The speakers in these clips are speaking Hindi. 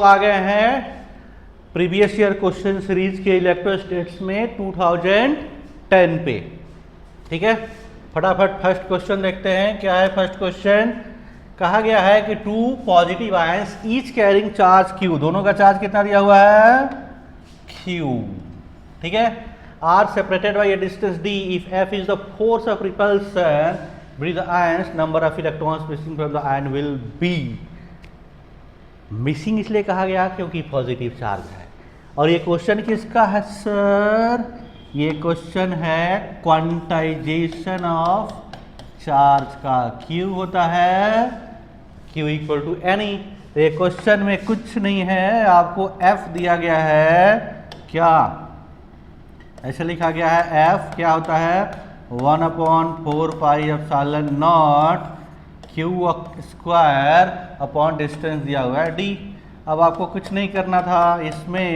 आ गए हैं प्रीवियस ईयर क्वेश्चन सीरीज के इलेक्ट्रोस्टैटिक्स में 2010 पे। ठीक है, फटाफट फर्स्ट क्वेश्चन देखते हैं। क्या है फर्स्ट क्वेश्चन? कहा गया है कि two positive ions each carrying charge q, दोनों का चार्ज कितना दिया हुआ है? क्यू। ठीक है, are separated by a distance d if f is the force of repulsion with the ions, number of electrons missing from the ion will be. Missing इसलिए कहा गया क्योंकि पॉजिटिव चार्ज है। और ये क्वेश्चन किसका है सर? ये क्वेश्चन है क्वांटाइजेशन ऑफ चार्ज का। Q होता है Q इक्वल टू एनी। तो ये क्वेश्चन में कुछ नहीं है, आपको F दिया गया है। क्या ऐसे लिखा गया है? F क्या होता है? 1/4 pi epsilon not Q square upon distance दिया हुआ है डी। अब आपको कुछ नहीं करना था, इसमें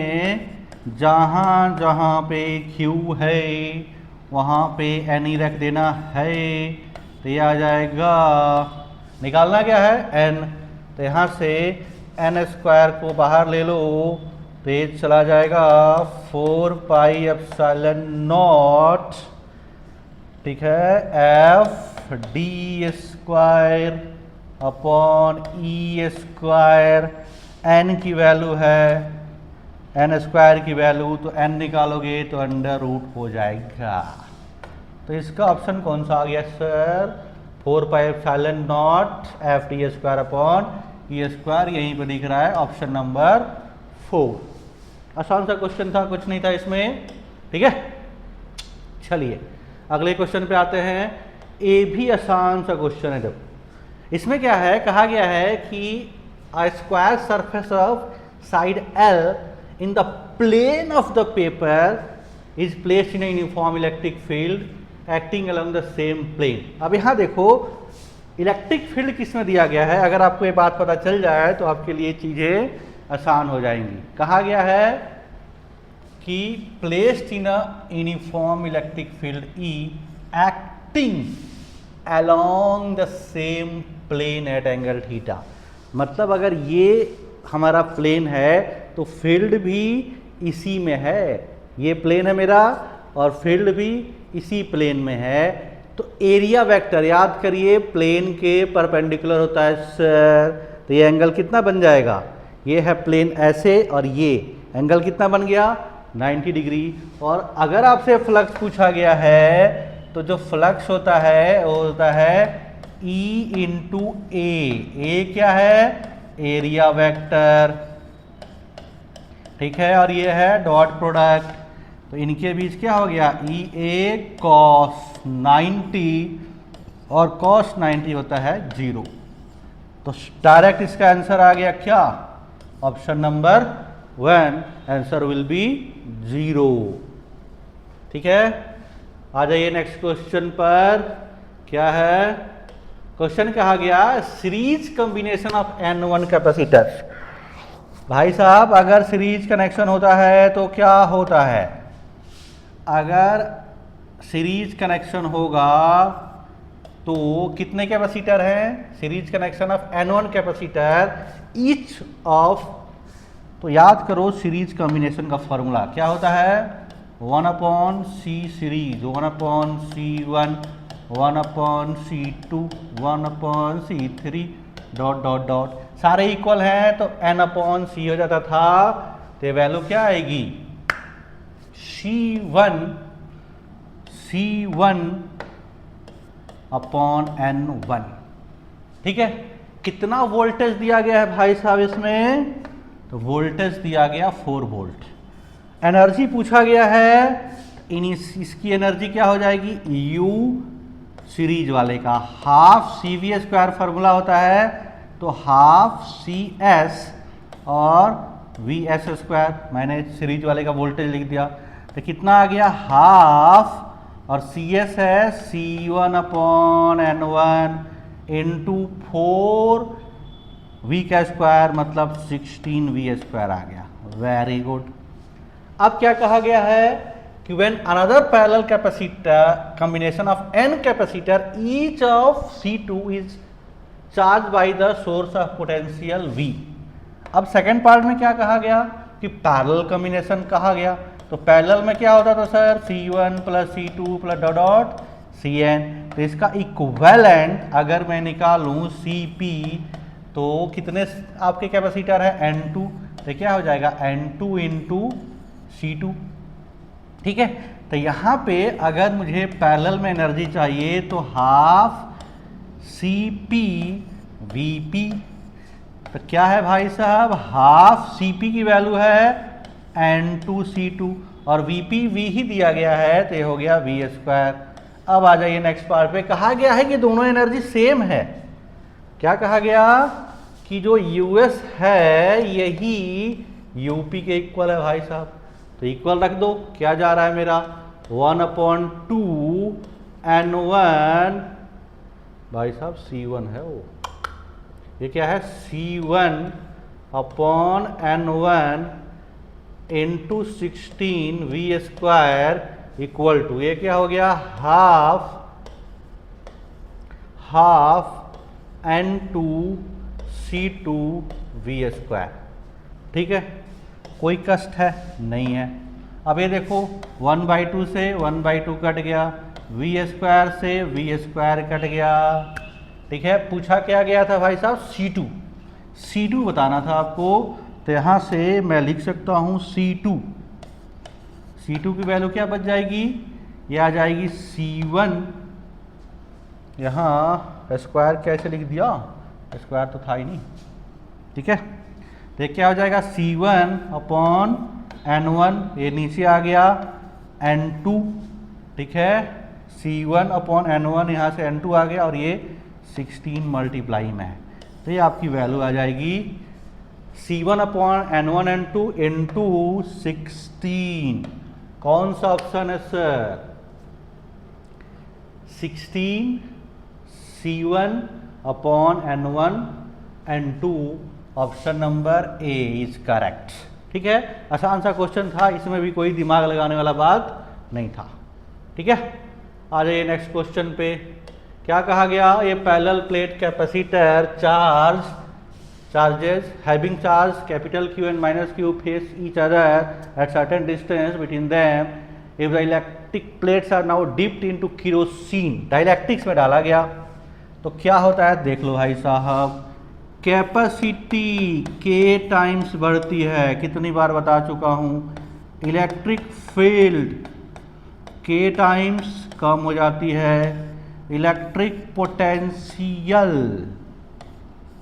जहाँ जहाँ पे क्यू है वहाँ पे एनी रख देना है। तो ये आ जाएगा, निकालना क्या है? एन। तो यहाँ से एन स्क्वायर को बाहर ले लो तो ये चला जाएगा 4 पाई एप्सिलॉन नॉट, ठीक है, F D square upon E square. N की वैल्यू है, एन स्क्वायर की वैल्यू, तो एन निकालोगे तो अंडर रूट हो जाएगा। तो इसका ऑप्शन कौन सा आ गया sir? 4 pi epsilon not F D square upon E square, यहीं पर दिख रहा है, ऑप्शन नंबर 4। आसान सा क्वेश्चन था, कुछ नहीं था इसमें। ठीक है, चलिए अगले क्वेश्चन पे आते हैं। ये भी आसान सा क्वेश्चन है। जब इसमें क्या है, कहा गया है कि a square surface of side L in the plane of the paper is placed in a uniform electric field acting along the same plane। अब यहाँ देखो इलेक्ट्रिक फील्ड किसमें दिया गया है। अगर आपको ये बात पता चल जाए तो आपके लिए चीज़ें आसान हो जाएंगी। कहा गया है कि placed in a uniform electric field E acting along the same plane at angle theta. मतलब अगर ये हमारा प्लेन है तो फील्ड भी इसी में है। ये प्लेन है मेरा और फील्ड भी इसी प्लेन में है। तो एरिया वेक्टर याद करिए, प्लेन के परपेंडिकुलर होता है सर। तो ये एंगल कितना बन जाएगा? ये है प्लेन ऐसे और ये एंगल कितना बन गया? 90 डिग्री। और अगर आपसे फ्लक्स पूछा गया है तो जो फ्लक्स होता है वो होता है E इंटू ए क्या है? Area vector. ठीक है, और ये है डॉट प्रोडक्ट। तो इनके बीच क्या हो गया? ई ए कॉस 90 और कॉस 90 होता है 0। तो डायरेक्ट इसका आंसर आ गया क्या? Option number 1, answer will be 0। ठीक है, आ जाइए नेक्स्ट क्वेश्चन पर। क्या है क्वेश्चन? कहा गया series combination of N1 capacitors. भाई साहब, अगर सीरीज कनेक्शन होता है तो क्या होता है? अगर सीरीज कनेक्शन होगा तो कितने कैपेसिटर हैं? Series connection of N1 capacitor each of, तो याद करो सीरीज कॉम्बिनेशन का फॉर्मूला क्या होता है? 1/C series, 1/C1, 1/C2, 1/C3 dot dot dot, सारे इक्वल हैं तो n/C हो जाता था। तो वैल्यू क्या आएगी? C1 upon N1। ठीक है, कितना वोल्टेज दिया गया है भाई साहब इसमें? तो वोल्टेज दिया गया 4 वोल्ट। एनर्जी पूछा गया है, इसकी एनर्जी क्या हो जाएगी? U सीरीज वाले का हाफ CV स्क्वायर फार्मूला होता है, तो हाफ CS और VS स्क्वायर। मैंने सीरीज वाले का वोल्टेज लिख दिया तो कितना आ गया? हाफ और CS है C1 upon N1 into 4 V का स्क्वायर, मतलब 16V स्क्वायर आ गया। Very good. अब क्या कहा गया है कि when another parallel capacitor combination of n capacitor each of C2 is charged by the source of potential V। अब सेकेंड पार्ट में क्या कहा गया कि पैरेलल कॉम्बिनेशन कहा गया। तो पैरेलल में क्या होता था sir, C1 plus C2 plus dot dot Cn। तो इसका इक्विवेलेंट अगर मैं निकालूं Cp, तो कितने आपके कैपेसिटर है, N2। तो क्या हो जाएगा N2 इंटू C2। ठीक है, तो यहाँ पे अगर मुझे पैरेलल में एनर्जी चाहिए तो हाफ Cp Vp। तो क्या है भाई साहब, हाफ Cp की वैल्यू है N2C2 और Vp V ही दिया गया है, तो ये हो गया V स्क्वायर। अब आ जाइए नेक्स्ट पार्ट पे, कहा गया है कि दोनों एनर्जी सेम है। क्या कहा गया कि जो US है यही UP के इक्वल है भाई साहब। तो इक्वल रख दो, क्या जा रहा है मेरा 1/2 N1 भाई साहब C1 है वो, ये क्या है C1 upon N1 into 16 V square equal to, ये क्या हो गया half N2 C2 V square. ठीक है, कोई कष्ट है नहीं है। अब ये देखो 1/2 से 1/2 कट गया, V स्क्वायर से V स्क्वायर कट गया। ठीक है, पूछा क्या गया था भाई साहब, C2 बताना था आपको। तो यहाँ से मैं लिख सकता हूँ C2 की वैल्यू क्या बच जाएगी, ये आ जाएगी C1, यहाँ स्क्वायर कैसे लिख दिया, स्क्वायर तो था ही नहीं। ठीक है, तो क्या हो जाएगा C1 अपॉन N1, ये नीचे आ गया N2। ठीक है, C1 अपॉन N1, यहाँ से N2 आ गया और ये 16 मल्टीप्लाई में है। तो ये आपकी वैल्यू आ जाएगी C1 upon N1 N2 into 16। कौन सा ऑप्शन है sir, 16 C1 upon N1 N2, option number A is correct. ठीक है, आसान सा क्वेश्चन था, इसमें भी कोई दिमाग लगाने वाला बात नहीं था। ठीक है, आ जाइए नेक्स्ट क्वेश्चन पे। क्या कहा गया, ये parallel plate capacitor charges having charge capital Q and minus Q face each other at certain distance between them if the electric plates are now dipped into kerosene, dielectrics में डाला गया तो क्या होता है देख लो भाई साहब, कैपेसिटी K टाइम्स बढ़ती है, कितनी बार बता चुका हूँ, इलेक्ट्रिक फील्ड K टाइम्स कम हो जाती है, इलेक्ट्रिक पोटेंशियल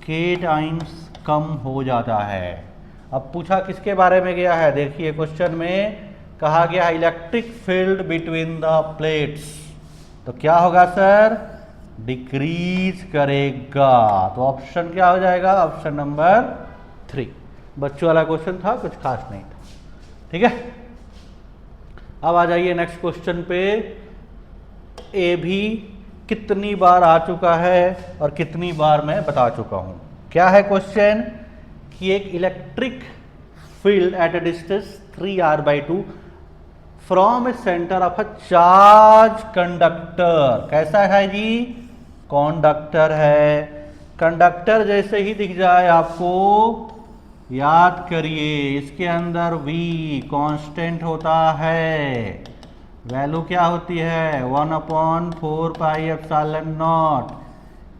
K टाइम्स कम हो जाता है। अब पूछा किसके बारे में गया है, देखिए क्वेश्चन में कहा गया electric field between the plates, तो क्या होगा सर, डिक्रीज करेगा। तो ऑप्शन क्या हो जाएगा, ऑप्शन नंबर 3। बच्चों वाला क्वेश्चन था, कुछ खास नहीं था। ठीक है, अब आ जाइए नेक्स्ट क्वेश्चन पे। ए भी कितनी बार आ चुका है और कितनी बार मैं बता चुका हूं। क्या है क्वेश्चन कि एक electric field at a distance 3r/2 from A centre of a charge conductor, कैसा है जी, कंडक्टर है। कंडक्टर जैसे ही दिख जाए आपको याद करिए, इसके अंदर V कांस्टेंट होता है, वैल्यू क्या होती है 1/4πε0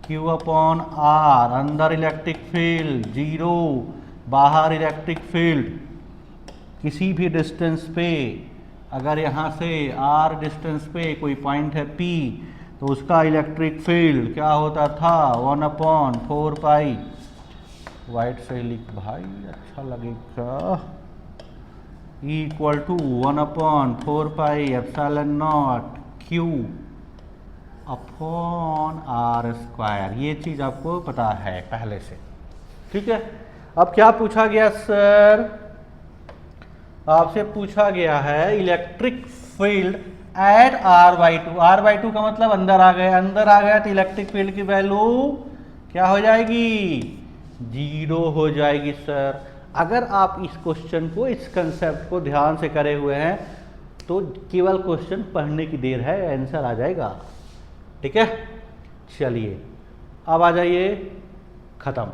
Q/R, अंदर इलेक्ट्रिक फील्ड 0, बाहर इलेक्ट्रिक फील्ड। किसी भी डिस्टेंस पे अगर यहाँ से R डिस्टेंस पे कोई पॉइंट है P, तो उसका इलेक्ट्रिक फील्ड क्या होता था 1/4π, वाइट से लिख भाई अच्छा लगेगा, इक्वल टू 1/4πε0 Q/R²। ये चीज आपको पता है पहले से। ठीक है, अब क्या पूछा गया सर, आपसे पूछा गया है electric field at R/2। R/2 का मतलब अंदर आ गया, अंदर आ गया तो इलेक्ट्रिक फील्ड की वैल्यू क्या हो जाएगी, 0 हो जाएगी सर। अगर आप इस क्वेश्चन को, इस कंसेप्ट को ध्यान से करे हुए हैं तो केवल क्वेश्चन पढ़ने की देर है, आंसर आ जाएगा। ठीक है, चलिए अब आ जाइए, खत्म।